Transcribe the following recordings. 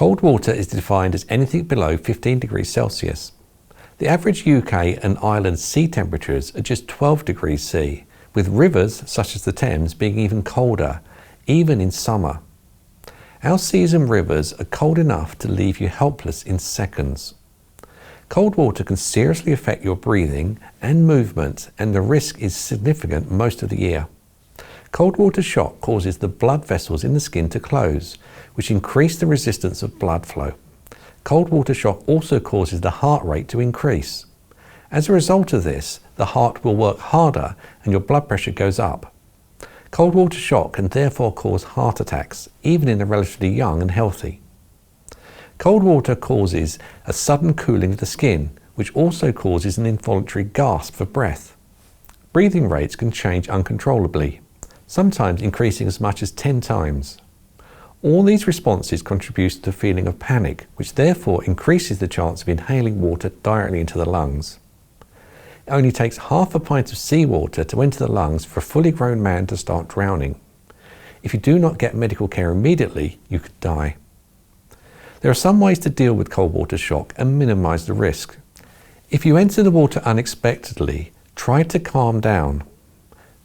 Cold water is defined as anything below 15 degrees Celsius. The average UK and Ireland sea temperatures are just 12 degrees C, with rivers such as the Thames being even colder, even in summer. Our seas and rivers are cold enough to leave you helpless in seconds. Cold water can seriously affect your breathing and movement, and the risk is significant most of the year. Cold water shock causes the blood vessels in the skin to close, which increase the resistance of blood flow. Cold water shock also causes the heart rate to increase. As a result of this, the heart will work harder and your blood pressure goes up. Cold water shock can therefore cause heart attacks, even in the relatively young and healthy. Cold water causes a sudden cooling of the skin, which also causes an involuntary gasp for breath. Breathing rates can change uncontrollably, sometimes increasing as much as 10 times. All these responses contribute to a feeling of panic, which therefore increases the chance of inhaling water directly into the lungs. It only takes half a pint of seawater to enter the lungs for a fully grown man to start drowning. If you do not get medical care immediately, you could die. There are some ways to deal with cold water shock and minimize the risk. If you enter the water unexpectedly, try to calm down.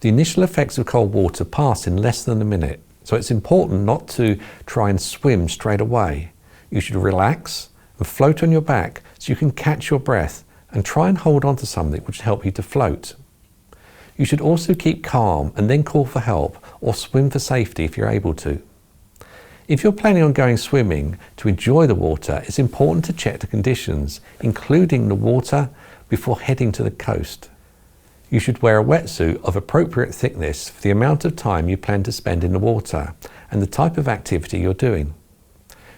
The initial effects of cold water pass in less than a minute, so it's important not to try and swim straight away. You should relax and float on your back so you can catch your breath, and try and hold on to something which will help you to float. You should also keep calm and then call for help or swim for safety if you're able to. If you're planning on going swimming to enjoy the water, it's important to check the conditions, including the water, before heading to the coast. You should wear a wetsuit of appropriate thickness for the amount of time you plan to spend in the water and the type of activity you're doing.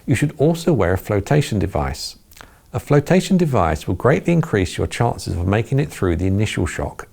You should also wear a flotation device. A flotation device will greatly increase your chances of making it through the initial shock